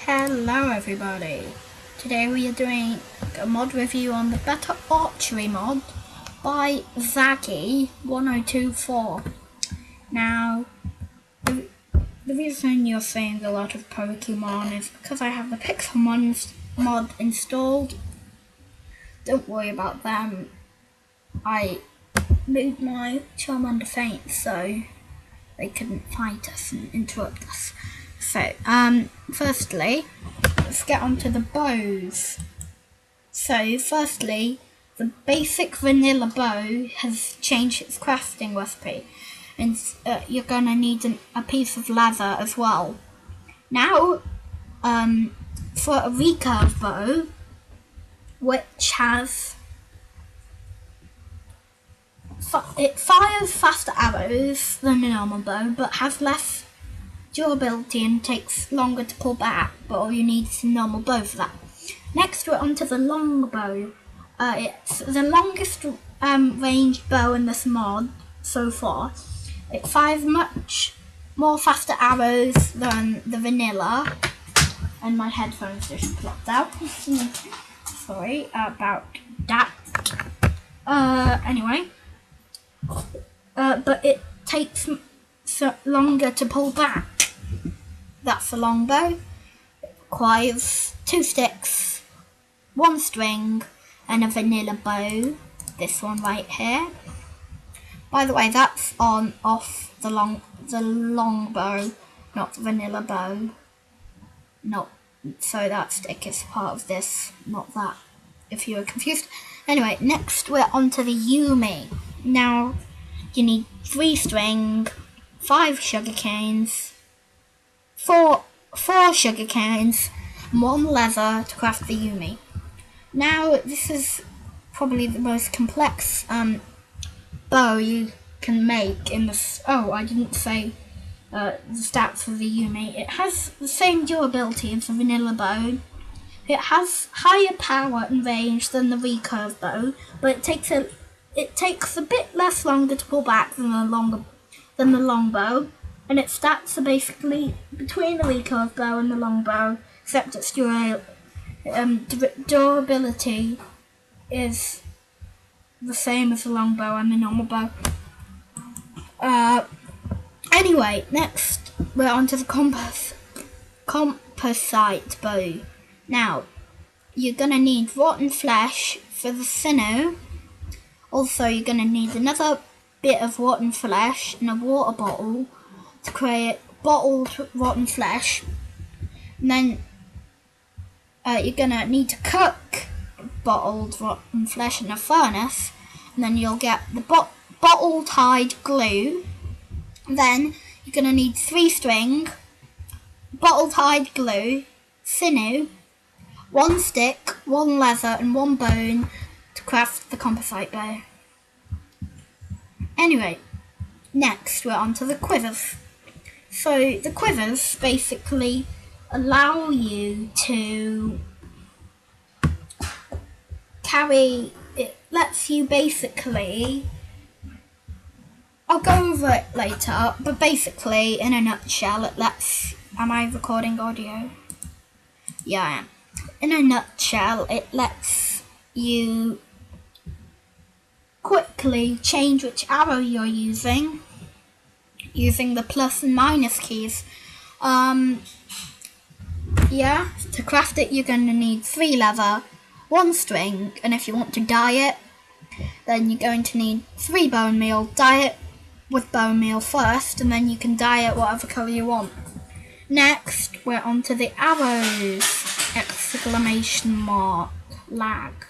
Hello everybody, today we are doing a mod review on the Better Archery mod by Zaggy1024. Now, the reason you're seeing a lot of Pokemon is because I have the Pixel mod installed. Don't worry about them, I moved my Charmander faint so they couldn't fight us and interrupt us. So, firstly, let's get onto the bows. So, firstly, the basic vanilla bow has changed its crafting recipe, and you're gonna need a piece of leather as well. Now, for a recurve bow, which has it fires faster arrows than a normal bow, but has less durability and takes longer to pull back, but all you need is a normal bow for that. Next, we're onto the long bow. It's the longest range bow in this mod so far. It fires much more faster arrows than the vanilla, and my headphones just plopped out. Sorry about that. Anyway, but it takes longer to pull back. That's a long bow. It requires 2 sticks, 1 string, and a vanilla bow. This one right here. By the way, that's off the long bow, not the vanilla bow. So that stick is part of this, not that, if you were confused. Anyway, next we're onto the Yumi. Now, you need 3 string, 5 sugar canes, 4 sugar canes, and 1 leather to craft the Yumi. Now, this is probably the most complex bow you can make in this. Oh, I didn't say the stats for the Yumi. It has the same durability as the vanilla bow. It has higher power and range than the recurve bow, but it takes a bit less longer to pull back than the long bow, and its stats are basically between the recurve bow and the long bow, except its durability is the same as the long bow and the normal bow. Anyway, next we're onto the composite bow. Now, you're gonna need rotten flesh for the sinew. Also, you're gonna need another bit of rotten flesh in a water bottle to create bottled rotten flesh. And then you're gonna need to cook bottled rotten flesh in a furnace, and then you'll get the bottle tied glue. Then you're gonna need 3 string, bottle tied glue, sinew, 1 stick, 1 leather, and 1 bone to craft the composite bow. Anyway, next we're onto the quivers. So the quivers basically allow you to carry. It lets you basically. I'll go over it later, but basically, in a nutshell, it lets. Am I recording audio? Yeah, I am. In a nutshell, it lets you quickly change which arrow you're using the plus and minus keys. Yeah, to craft it, you're going to need 3 leather, 1 string, and if you want to dye it, then you're going to need 3 bone meal. Dye it with bone meal first, and then you can dye it whatever colour you want. Next, we're onto the arrows! Exclamation mark, lag.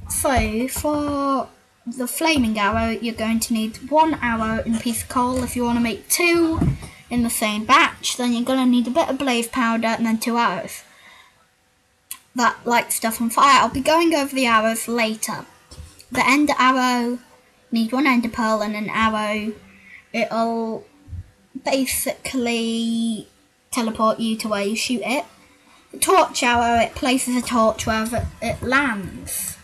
So, for the flaming arrow, you're going to need 1 arrow and a piece of coal. If you want to make 2 in the same batch, then you're going to need a bit of blaze powder and then 2 arrows. That lights stuff on fire. I'll be going over the arrows later. The ender arrow, need 1 ender pearl and an arrow. It'll basically teleport you to where you shoot it. The torch arrow, it places a torch wherever it lands.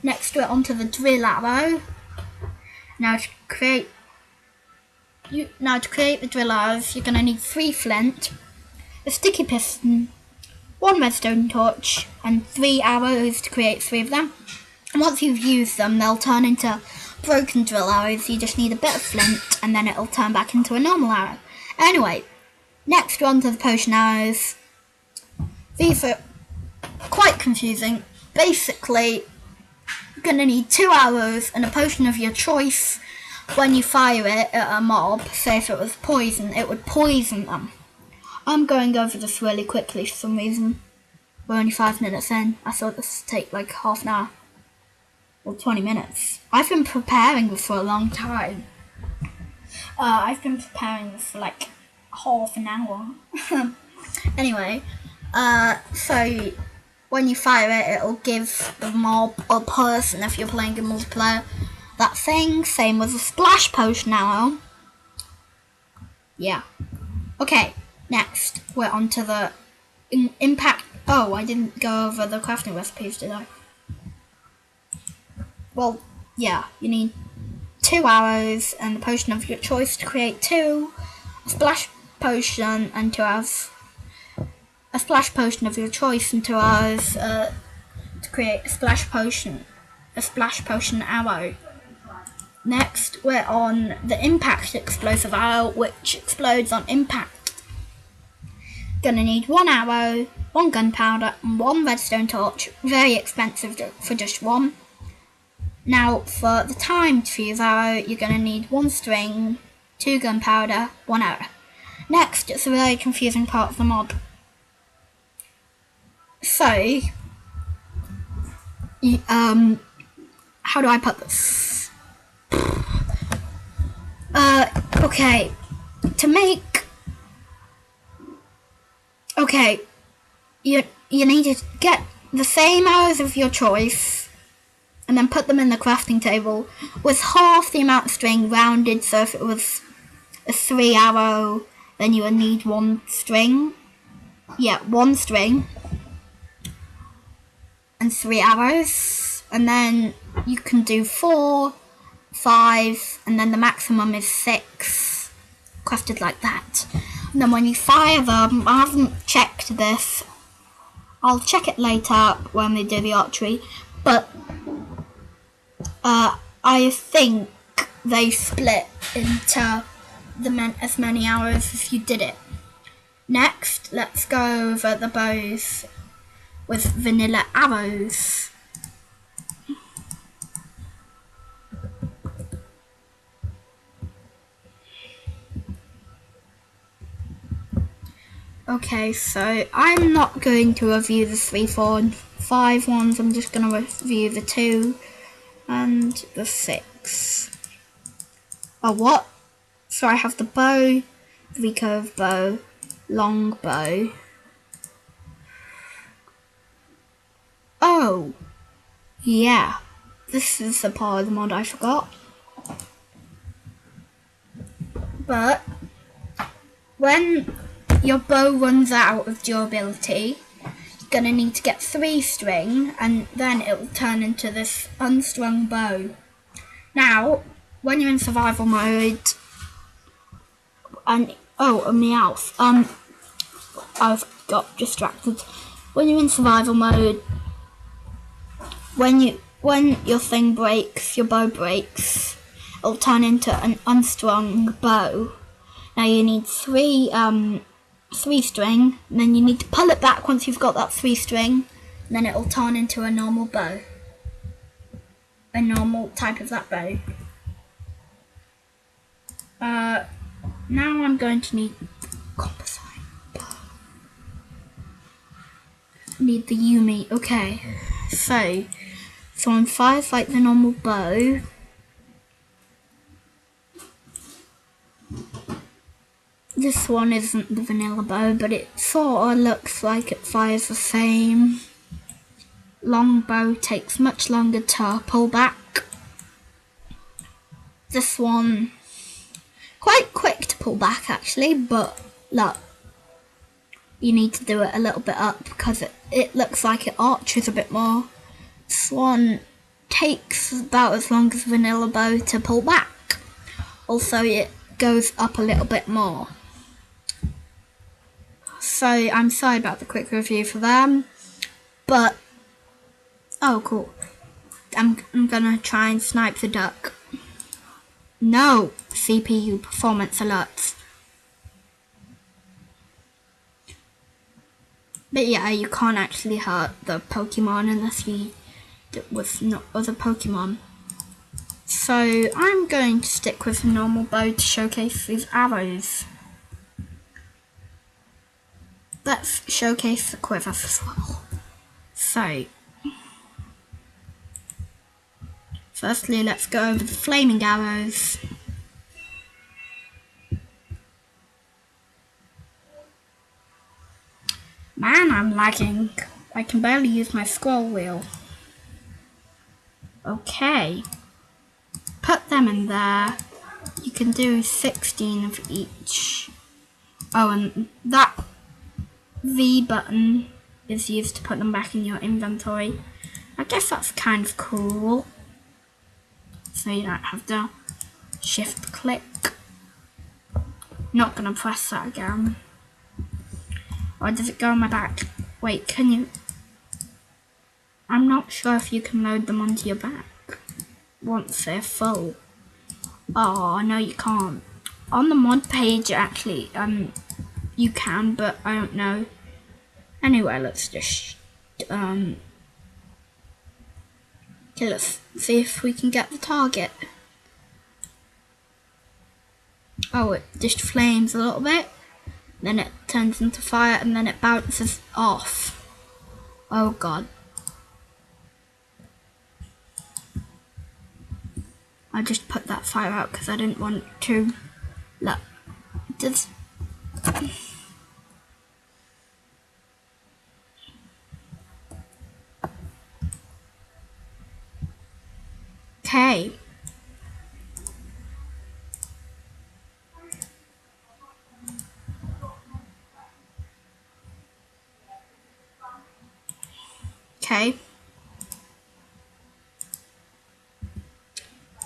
Next we're onto the drill arrow. Now to create the drill arrows, you're going to need 3 flint, a sticky piston, 1 redstone torch, and 3 arrows to create 3 of them. And once you've used them, they'll turn into broken drill arrows. You just need a bit of flint, and then it'll turn back into a normal arrow. Anyway, next we're on to the potion arrows. These are quite confusing. Basically, you're going to need 2 arrows and a potion of your choice. When you fire it at a mob, say if it was poison, it would poison them. I'm going over this really quickly for some reason. We're only 5 minutes in. I thought this would take like half an hour. Or 20 minutes. I've been preparing this for a long time. I've been preparing this for like half an hour. Anyway, so when you fire it, it'll give the mob or person, if you're playing in multiplayer, that thing. Same with a splash potion arrow. Yeah. Okay, next we're on to the impact. Oh, I didn't go over the crafting recipes, did I? Well, yeah, you need 2 arrows and a potion of your choice to create 2, a splash potion and 2 arrows, a splash potion of your choice and 2 arrows to create a splash potion arrow. Next, we're on the impact explosive arrow, which explodes on impact. Gonna need 1 arrow, 1 gunpowder, and 1 redstone torch. Very expensive for just 1. Now, for the timed fuse arrow, you're going to need 1 string, 2 gunpowder, 1 arrow. Next, it's a really confusing part of the mod. So, how do I put this? Okay, to make... Okay, you need to get the same arrows of your choice, and then put them in the crafting table with half the amount of string rounded. So if it was a 3 arrow, then you would need 1 string. Yeah, 1 string and 3 arrows. And then you can do 4, 5, and then the maximum is 6. Crafted like that. And then when you fire them, I haven't checked this. I'll check it later when we do the archery. But I think they split into as many arrows as you did it. Next, let's go over the bows with vanilla arrows. Okay, so I'm not going to review the 3, 4, and 5 ones. I'm just going to review the 2 and the 6. Oh, what? So I have the bow, the recurve bow, long bow. Oh, yeah. This is the part of the mod I forgot. But when your bow runs out of durability, you're going to need to get 3 string, and then it will turn into this unstrung bow. Now, when you're in survival mode, and meowth, I've got distracted. When you're in survival mode, when your thing breaks, your bow breaks, it'll turn into an unstrung bow. Now you need 3 string, and then you need to pull it back once you've got that 3 string, and then it'll turn into a normal bow. A normal type of that bow. Now I'm going to need composite bow. Need the Yumi. Okay, so on 5 like the normal bow. This one isn't the vanilla bow, but it sort of looks like it fires the same. Long bow takes much longer to pull back. This one, quite quick to pull back actually, but look, you need to do it a little bit up because it looks like it arches a bit more. This one takes about as long as vanilla bow to pull back. Also, it goes up a little bit more. So I'm sorry about the quick review for them, but oh cool. I'm gonna try and snipe the duck. No CPU performance alerts. But yeah, you can't actually hurt the Pokemon unless you do with not other Pokemon. So I'm going to stick with the normal bow to showcase these arrows. Let's showcase the quivers as well. So firstly, let's go over the flaming arrows. Man, I'm lagging. I can barely use my scroll wheel. Okay. Put them in there. You can do 16 of each. Oh, and that V button is used to put them back in your inventory. I guess that's kind of cool. So you don't have to shift click. Not gonna press that again. Or does it go on my back? Wait, can you? I'm not sure if you can load them onto your back once they're full. Oh, no you can't. On the mod page actually, you can, but I don't know. Anyway, let's just, okay, let's see if we can get the target. Oh, it just flames a little bit, then it turns into fire, and then it bounces off. Oh god. I just put that fire out because I didn't want to. Look, does. Okay. Okay.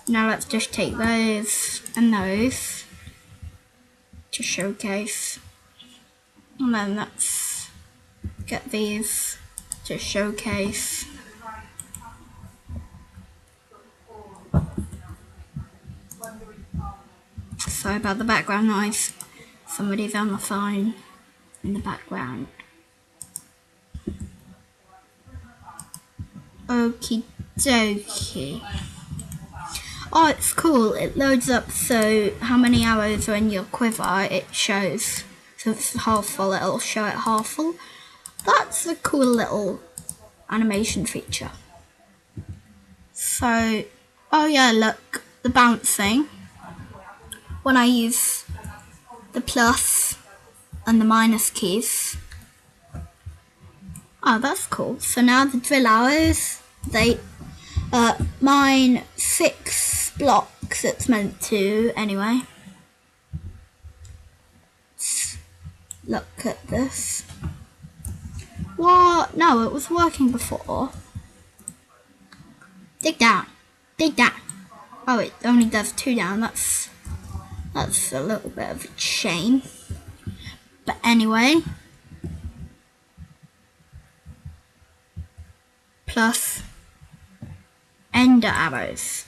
Now let's just take those and those to showcase. And then let's get these to showcase. Sorry about the background noise. Somebody's on the phone in the background. Okie dokie. Oh, it's cool. It loads up so how many arrows are in your quiver it shows. So if it's half full, it'll show it half full. That's a cool little animation feature. So, oh yeah, look, the bouncing. When I use the plus and the minus keys. Oh, that's cool. So now the drill arrows, they mine 6 blocks, it's meant to anyway. Let's look at this. What? No, it was working before. Dig down. Dig down. Oh, it only does 2 down. That's a little bit of a shame. But anyway. Plus ender arrows.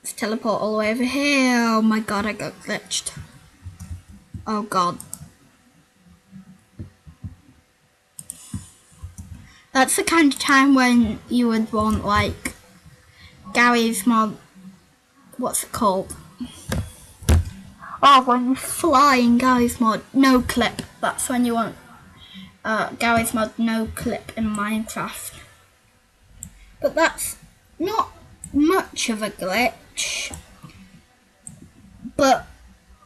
Let's teleport all the way over here. Oh my god, I got glitched. Oh god. That's the kind of time when you would want like Gary's mod. What's it called? Oh, when you fly in Gary's mod, no clip. That's when you want Gary's mod no clip in Minecraft. But that's not much of a glitch. But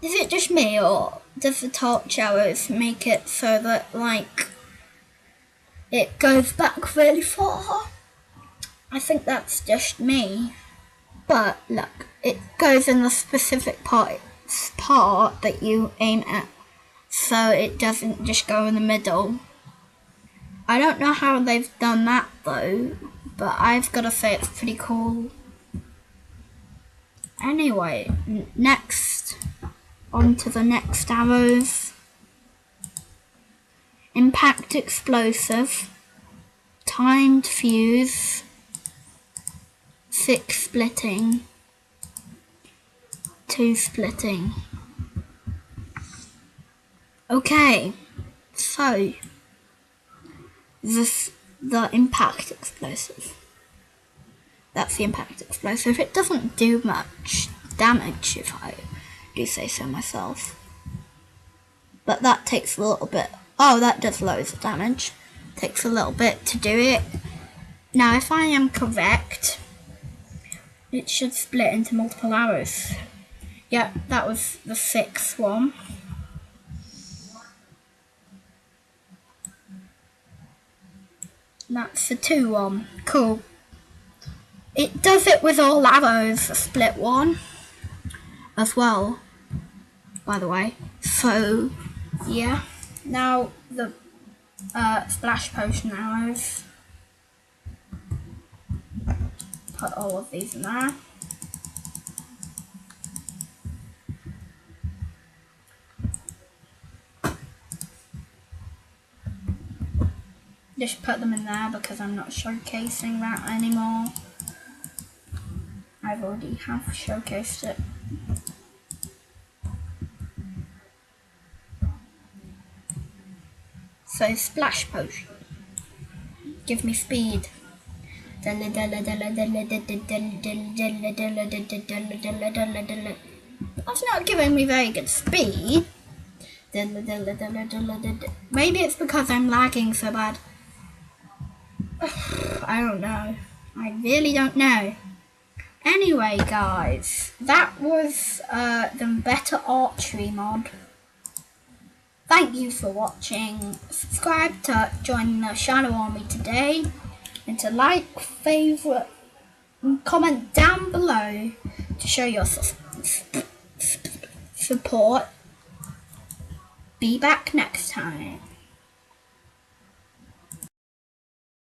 is it just me, or does the torch arrows make it so that like it goes back really far? I think that's just me. But look, it goes in the specific part that you aim at, so it doesn't just go in the middle. I don't know how they've done that though, but I've got to say it's pretty cool. Anyway, next, on to the next arrows. impact explosive, timed fuse, 6 splitting, 2 splitting. Okay, so this the impact explosive. That's the impact explosive. It doesn't do much damage, if I do say so myself. But that takes a little bit. Oh, that does loads of damage. Takes a little bit to do it. Now, if I am correct, it should split into multiple arrows. Yeah, that was the 6th one. That's the 2 one. Cool. It does it with all arrows, a split one, as well, by the way. So, yeah. Now, the splash potion arrows. Put all of these in there. Just put them in there because I'm not showcasing that anymore. I've already have showcased it. So splash potion. Give me speed. That's not giving me very good speed. Maybe it's because I'm lagging so bad. I don't know. I really don't know. Anyway, guys, that was the better archery mod. Thank you for watching. Subscribe to join the Shadow Army today, and to like, favourite, and comment down below to show your support. Be back next time.